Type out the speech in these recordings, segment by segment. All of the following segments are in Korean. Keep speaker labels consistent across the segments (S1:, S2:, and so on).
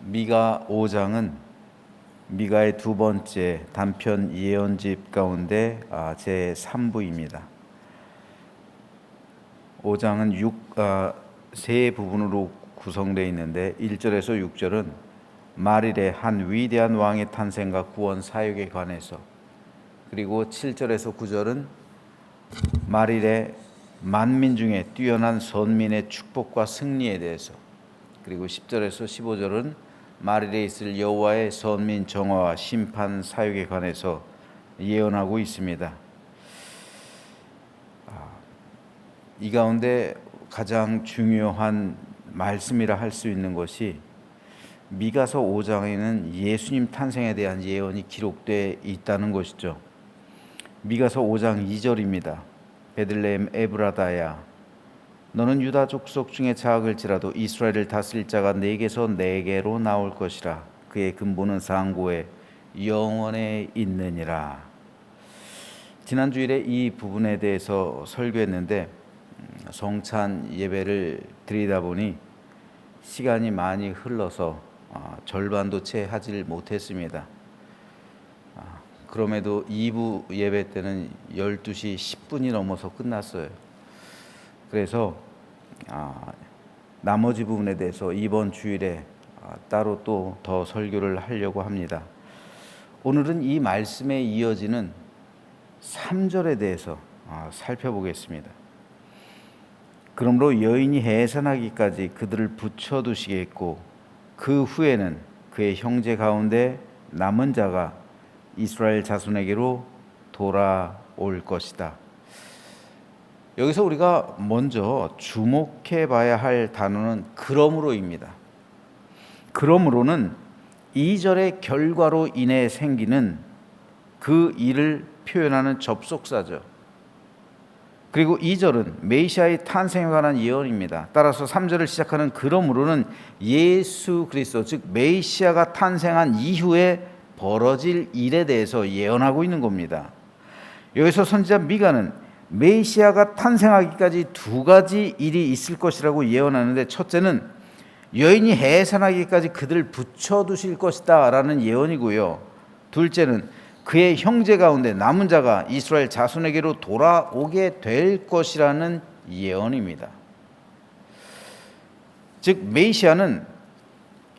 S1: 미가 5장은 미가의 두 번째 단편 예언집 가운데 제 3부입니다. 5장은 세 부분으로 구성되어 있는데 1절에서 6절은 말일의 한 위대한 왕의 탄생과 구원 사역에 관해서, 그리고 7절에서 9절은 말일의 만민 중에 뛰어난 선민의 축복과 승리에 대해서, 그리고 10절에서 15절은 말일에 있을 여호와의 선민 정화와 심판 사역에 관해서 예언하고 있습니다. 이 가운데 가장 중요한 말씀이라 할 수 있는 것이 미가서 5장에는 예수님 탄생에 대한 예언이 기록되어 있다는 것이죠. 미가서 5장 2절입니다. 베들레헴 에브라다야, 너는 유다 족속 중에 작을지라도 이스라엘을 다스릴 자가 네게서 네게로 나올 것이라. 그의 근본은 상고에 영원에 있느니라. 지난 주일에 이 부분에 대해서 설교했는데 성찬 예배를 드리다 보니 시간이 많이 흘러서 절반도 채 하질 못했습니다. 그럼에도 2부 예배 때는 12시 10분이 넘어서 끝났어요. 그래서 나머지 부분에 대해서 이번 주일에 따로 또 더 설교를 하려고 합니다. 오늘은 이 말씀에 이어지는 3절에 대해서 살펴보겠습니다. 그러므로 여인이 해산하기까지 그들을 붙여두시겠고 그 후에는 그의 형제 가운데 남은 자가 이스라엘 자손에게로 돌아올 것이다. 여기서 우리가 먼저 주목해 봐야 할 단어는 그러므로입니다. 그러므로는 2절의 결과로 인해 생기는 그 일을 표현하는 접속사죠. 그리고 2절은 메시아의 탄생에 관한 예언입니다. 따라서 3절을 시작하는 그러므로는 예수 그리스도, 즉 메시아가 탄생한 이후에 벌어질 일에 대해서 예언하고 있는 겁니다. 여기서 선지자 미가는 메시아가 탄생하기까지 두 가지 일이 있을 것이라고 예언하는데, 첫째는 여인이 해산하기까지 그들을 붙여두실 것이다 라는 예언이고요, 둘째는 그의 형제 가운데 남은 자가 이스라엘 자손에게로 돌아오게 될 것이라는 예언입니다. 즉 메시아는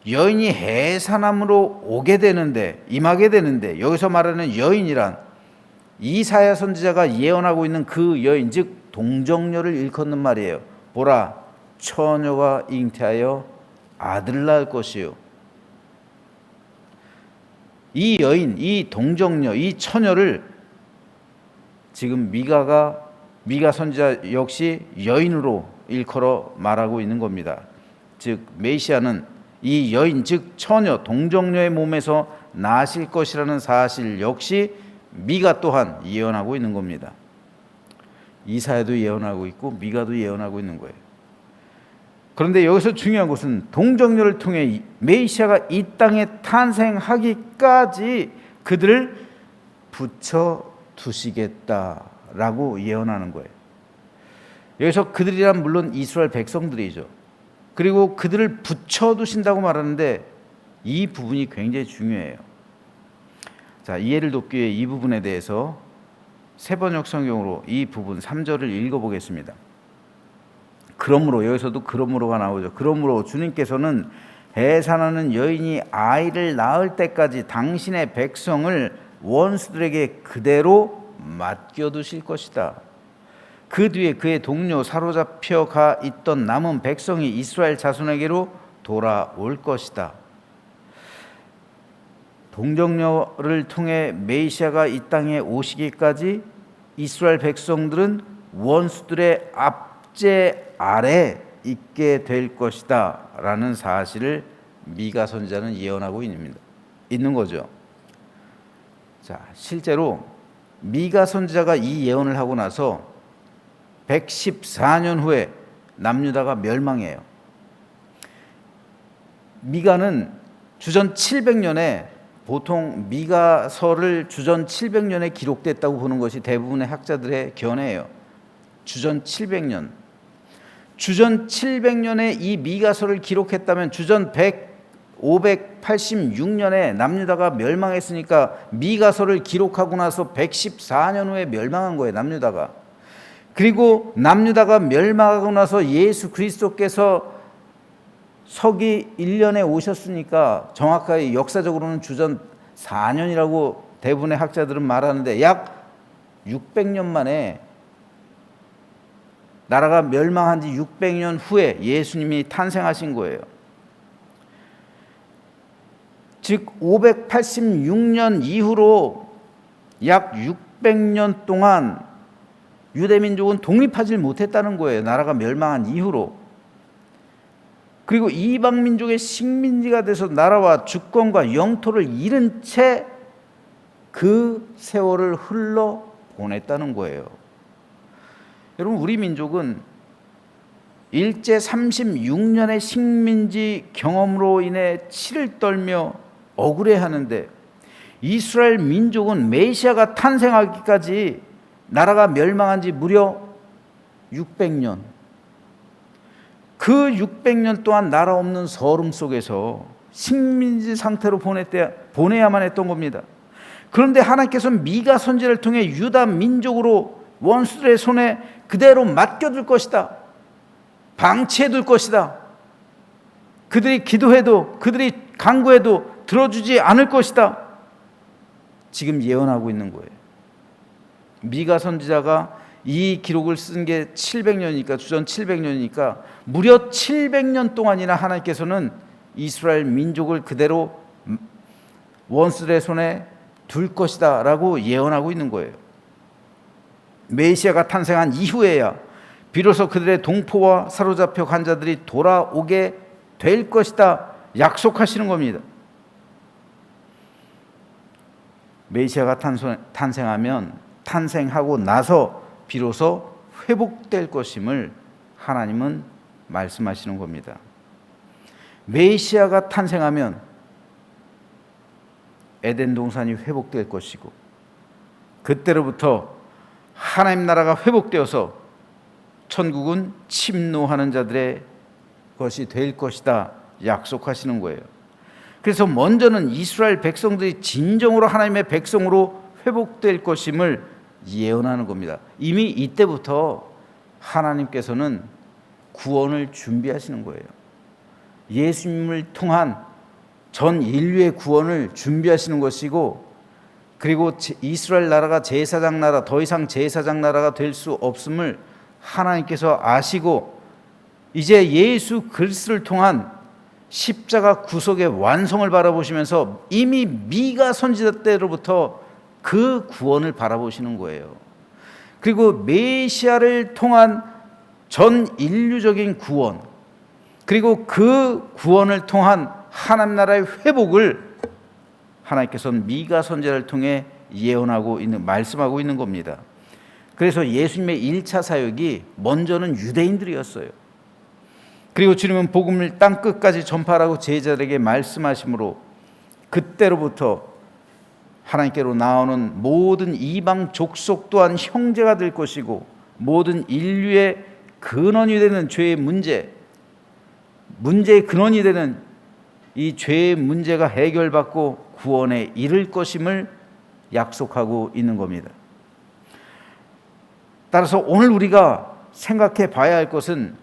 S1: 여인이 해산함으로 오게 되는데, 임하게 되는데, 여기서 말하는 여인이란 이사야 선지자가 예언하고 있는 그 여인, 즉 동정녀를 일컫는 말이에요. 보라, 처녀가 잉태하여 아들을 낳을 것이요. 이 여인, 이 동정녀, 이 처녀를 지금 미가 선지자 역시 여인으로 일컬어 말하고 있는 겁니다. 즉 메시아는 이 여인, 즉 처녀, 동정녀의 몸에서 나실 것이라는 사실 역시 미가 또한 예언하고 있는 겁니다. 이사야도 예언하고 있고 미가도 예언하고 있는 거예요. 그런데 여기서 중요한 것은 동정녀를 통해 메시아가 이 땅에 탄생하기까지 그들을 붙여두시겠다라고 예언하는 거예요. 여기서 그들이란 물론 이스라엘 백성들이죠. 그리고 그들을 붙여두신다고 말하는데 이 부분이 굉장히 중요해요. 자, 이해를 돕기 위해 이 부분에 대해서 세번역 성경으로 이 부분 3절을 읽어보겠습니다. 그러므로, 여기서도 그러므로가 나오죠. 그러므로 주님께서는 해산하는 여인이 아이를 낳을 때까지 당신의 백성을 원수들에게 그대로 맡겨두실 것이다. 그 뒤에 그의 동료 사로잡혀 가 있던 남은 백성이 이스라엘 자손에게로 돌아올 것이다. 동정녀를 통해 메시아가 이 땅에 오시기까지 이스라엘 백성들은 원수들의 압제 아래 있게 될 것이다 라는 사실을 미가 선지자는 예언하고 있는 거죠. 자, 실제로 미가 선지자가 이 예언을 하고 나서 114년 후에 남유다가 멸망해요. 미가는 주전 700년에, 보통 미가서를 주전 700년에 기록됐다고 보는 것이 대부분의 학자들의 견해예요. 주전 700년. 주전 700년에 이 미가서를 기록했다면 주전 586년에 남유다가 멸망했으니까 미가서를 기록하고 나서 114년 후에 멸망한 거예요, 남유다가. 그리고 남유다가 멸망하고 나서 예수 그리스도께서 서기 1년에 오셨으니까 정확하게 역사적으로는 주전 4년이라고 대부분의 학자들은 말하는데 약 600년 만에 나라가 멸망한 지 600년 후에 예수님이 탄생하신 거예요. 즉 586년 이후로 약 600년 동안 유대민족은 독립하지 못했다는 거예요. 나라가 멸망한 이후로. 그리고 이방민족의 식민지가 돼서 나라와 주권과 영토를 잃은 채 그 세월을 흘러 보냈다는 거예요. 여러분, 우리 민족은 일제 36년의 식민지 경험으로 인해 치를 떨며 억울해하는데 이스라엘 민족은 메시아가 탄생하기까지 나라가 멸망한 지 무려 600년. 그 600년 동안 나라 없는 서름 속에서 식민지 상태로 보내야만 했던 겁니다. 그런데 하나님께서는 미가 선지자를 통해 유다 민족으로 원수들의 손에 그대로 맡겨둘 것이다. 방치해둘 것이다. 그들이 기도해도 그들이 간구해도 들어주지 않을 것이다. 지금 예언하고 있는 거예요. 미가 선지자가 이 기록을 쓴 게 700년이니까 주전 700년이니까 무려 700년 동안이나 하나님께서는 이스라엘 민족을 그대로 원수들의 손에 둘 것이다 라고 예언하고 있는 거예요. 메시아가 탄생한 이후에야 비로소 그들의 동포와 사로잡혀 간 자들이 돌아오게 될 것이다 약속하시는 겁니다. 메시아가 탄생하고 나서 비로소 회복될 것임을 하나님은 말씀하시는 겁니다. 메시아가 탄생하면 에덴 동산이 회복될 것이고 그때로부터 하나님 나라가 회복되어서 천국은 침노하는 자들의 것이 될 것이다 약속하시는 거예요. 그래서 먼저는 이스라엘 백성들이 진정으로 하나님의 백성으로 회복될 것임을 예언하는 겁니다. 이미 이때부터 하나님께서는 구원을 준비하시는 거예요. 예수님을 통한 전 인류의 구원을 준비하시는 것이고, 그리고 이스라엘 나라가 제사장 나라, 더 이상 제사장 나라가 될 수 없음을 하나님께서 아시고 이제 예수 그리스도를 통한 십자가 구속의 완성을 바라보시면서 이미 미가 선지자 때로부터 그 구원을 바라보시는 거예요. 그리고 메시아를 통한 전 인류적인 구원, 그리고 그 구원을 통한 하나님 나라의 회복을 하나님께서는 미가 선지자를 통해 말씀하고 있는 겁니다. 그래서 예수님의 1차 사역이 먼저는 유대인들이었어요. 그리고 주님은 복음을 땅 끝까지 전파하라고 제자들에게 말씀하심으로 그때로부터 하나님께로 나오는 모든 이방 족속 또한 형제가 될 것이고 모든 인류의 근원이 되는 죄의 문제의 근원이 되는 이 죄의 문제가 해결받고 구원에 이를 것임을 약속하고 있는 겁니다. 따라서 오늘 우리가 생각해 봐야 할 것은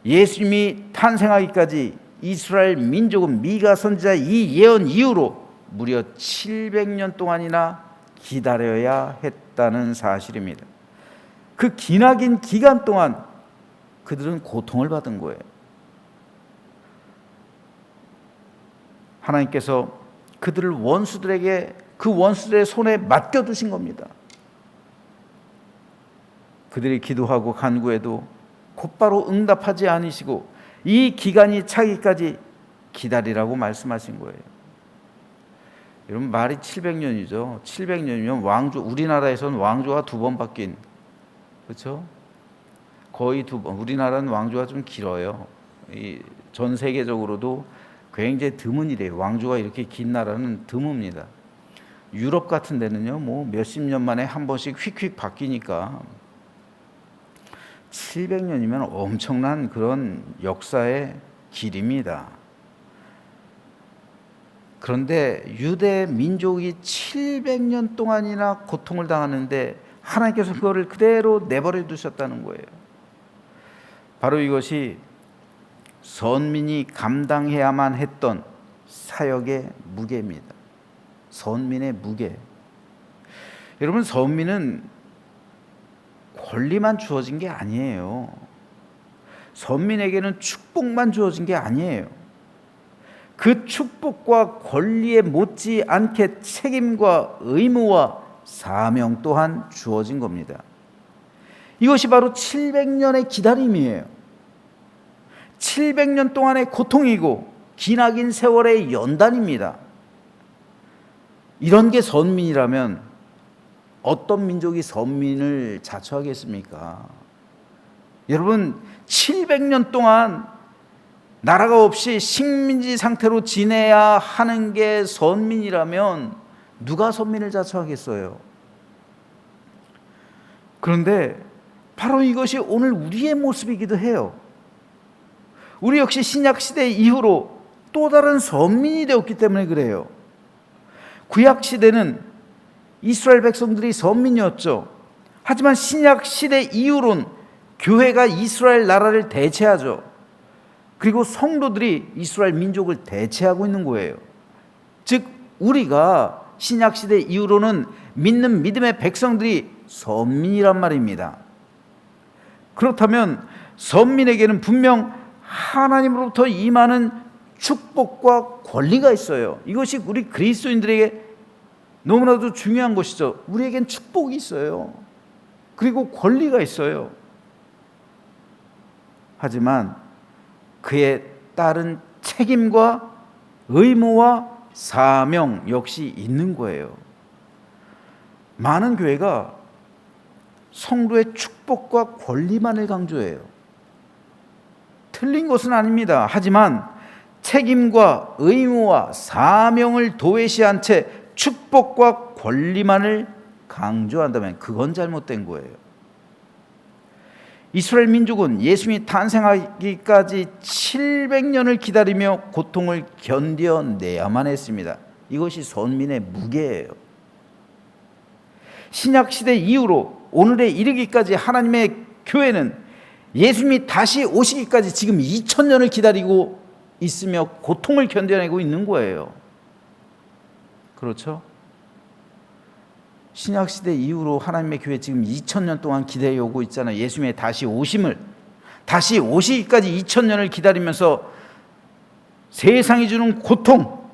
S1: 예수님이 탄생하기까지 이스라엘 민족은 미가 선지자 이 예언 이후로 무려 700년 동안이나 기다려야 했다는 사실입니다. 그 기나긴 기간 동안 그들은 고통을 받은 거예요. 하나님께서 그들을 그 원수들의 손에 맡겨두신 겁니다. 그들이 기도하고 간구해도 곧바로 응답하지 않으시고 이 기간이 차기까지 기다리라고 말씀하신 거예요. 여러분, 말이 700년이죠. 700년이면 우리나라에서는 왕조가 2번 바뀐, 그렇죠? 거의 2번. 우리나라는 왕조가 좀 길어요. 전 세계적으로도 굉장히 드문 일이에요. 왕조가 이렇게 긴 나라는 드뭅니다. 유럽 같은 데는요, 뭐 몇십 년 만에 한 번씩 휙휙 바뀌니까 700년이면 엄청난 그런 역사의 길입니다. 그런데 유대 민족이 700년 동안이나 고통을 당하는데 하나님께서 그거를 그대로 내버려 두셨다는 거예요. 바로 이것이 선민이 감당해야만 했던 사역의 무게입니다. 선민의 무게. 여러분, 선민은 권리만 주어진 게 아니에요. 선민에게는 축복만 주어진 게 아니에요. 그 축복과 권리에 못지않게 책임과 의무와 사명 또한 주어진 겁니다. 이것이 바로 700년의 기다림이에요. 700년 동안의 고통이고 기나긴 세월의 연단입니다. 이런 게 선민이라면 어떤 민족이 선민을 자처하겠습니까? 여러분, 700년 동안 나라가 없이 식민지 상태로 지내야 하는 게 선민이라면 누가 선민을 자처하겠어요? 그런데 바로 이것이 오늘 우리의 모습이기도 해요. 우리 역시 신약시대 이후로 또 다른 선민이 되었기 때문에 그래요. 구약시대는 이스라엘 백성들이 선민이었죠. 하지만 신약시대 이후로는 교회가 이스라엘 나라를 대체하죠. 그리고 성도들이 이스라엘 민족을 대체하고 있는 거예요. 즉 우리가 신약시대 이후로는 믿는 믿음의 백성들이 선민이란 말입니다. 그렇다면 선민에게는 분명 하나님으로부터 임하는 축복과 권리가 있어요. 이것이 우리 그리스도인들에게 너무나도 중요한 것이죠. 우리에겐 축복이 있어요. 그리고 권리가 있어요. 하지만 그에 따른 책임과 의무와 사명 역시 있는 거예요. 많은 교회가 성도의 축복과 권리만을 강조해요. 틀린 것은 아닙니다. 하지만 책임과 의무와 사명을 도외시한 채 축복과 권리만을 강조한다면 그건 잘못된 거예요. 이스라엘 민족은 예수님이 탄생하기까지 700년을 기다리며 고통을 견뎌내야만 했습니다. 이것이 선민의 무게예요. 신약시대 이후로 오늘에 이르기까지 하나님의 교회는 예수님이 다시 오시기까지 지금 2000년을 기다리고 있으며 고통을 견뎌내고 있는 거예요. 그렇죠? 신약시대 이후로 하나님의 교회 지금 2000년 동안 기다려 오고 있잖아요. 예수님의 다시 오심을, 다시 오시기까지 2000년을 기다리면서 세상이 주는 고통,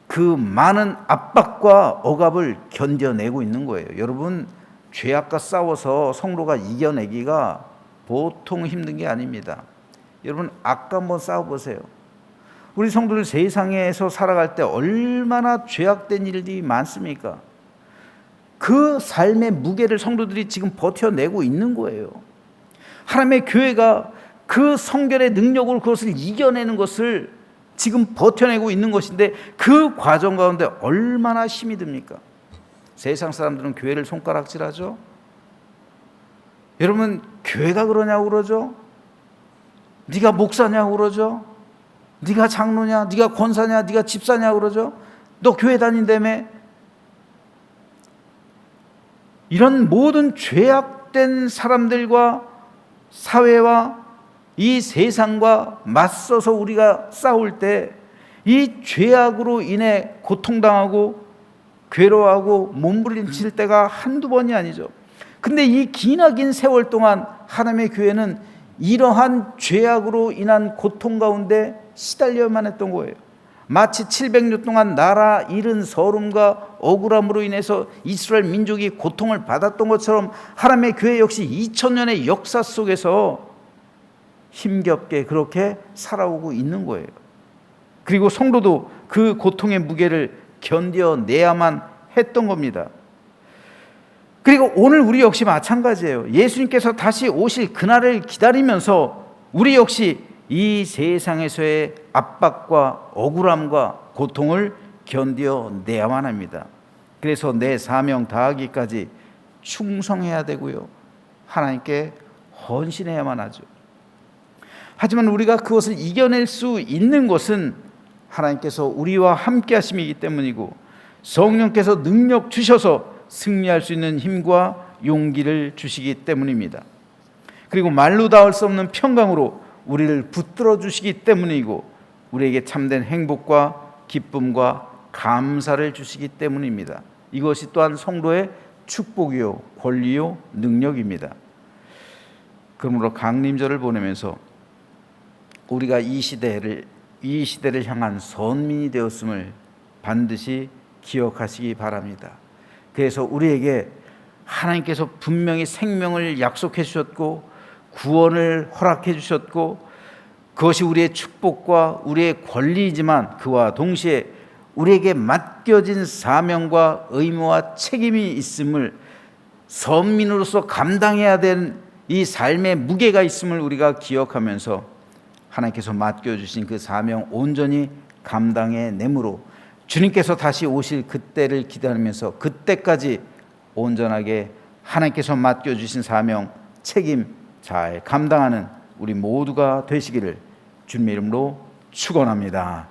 S1: 그 많은 압박과 억압을 견뎌내고 있는 거예요. 여러분, 죄악과 싸워서 성도가 이겨내기가 보통 힘든 게 아닙니다. 여러분, 악과 한번 싸워보세요. 우리 성도들 세상에서 살아갈 때 얼마나 죄악된 일들이 많습니까? 그 삶의 무게를 성도들이 지금 버텨내고 있는 거예요. 하나님의 교회가 그 성결의 능력으로 그것을 이겨내는 것을 지금 버텨내고 있는 것인데 그 과정 가운데 얼마나 힘이 듭니까? 세상 사람들은 교회를 손가락질하죠. 여러분, 교회가 그러냐고 그러죠. 네가 목사냐고 그러죠. 네가 장로냐, 네가 권사냐, 네가 집사냐고 그러죠. 너 교회 다닌다며. 이런 모든 죄악된 사람들과 사회와 이 세상과 맞서서 우리가 싸울 때 이 죄악으로 인해 고통당하고 괴로워하고 몸부림칠 때가 한두 번이 아니죠. 근데 이 기나긴 세월 동안 하나님의 교회는 이러한 죄악으로 인한 고통 가운데 시달려야만 했던 거예요. 마치 700년 동안 나라 잃은 서름과 억울함으로 인해서 이스라엘 민족이 고통을 받았던 것처럼 하나님의 교회 역시 2000년의 역사 속에서 힘겹게 그렇게 살아오고 있는 거예요. 그리고 성도도 그 고통의 무게를 견뎌내야만 했던 겁니다. 그리고 오늘 우리 역시 마찬가지예요. 예수님께서 다시 오실 그날을 기다리면서 우리 역시 이 세상에서의 압박과 억울함과 고통을 견뎌내야만 합니다. 그래서 내 사명 다하기까지 충성해야 되고요. 하나님께 헌신해야만 하죠. 하지만 우리가 그것을 이겨낼 수 있는 것은 하나님께서 우리와 함께 하심이기 때문이고, 성령께서 능력 주셔서 승리할 수 있는 힘과 용기를 주시기 때문입니다. 그리고 말로 닿을 수 없는 평강으로 우리를 붙들어 주시기 때문이고, 우리에게 참된 행복과 기쁨과 감사를 주시기 때문입니다. 이것이 또한 성도의 축복이요, 권리요, 능력입니다. 그러므로 강림절을 보내면서 우리가 이 시대를 향한 선민이 되었음을 반드시 기억하시기 바랍니다. 그래서 우리에게 하나님께서 분명히 생명을 약속해 주셨고 구원을 허락해 주셨고, 그것이 우리의 축복과 우리의 권리이지만 그와 동시에 우리에게 맡겨진 사명과 의무와 책임이 있음을, 선민으로서 감당해야 되는 이 삶의 무게가 있음을 우리가 기억하면서 하나님께서 맡겨주신 그 사명 온전히 감당해 내므로 주님께서 다시 오실 그때를 기다리면서 그때까지 온전하게 하나님께서 맡겨주신 사명, 책임 잘 감당하는 우리 모두가 되시기를 주님의 이름으로 축원합니다.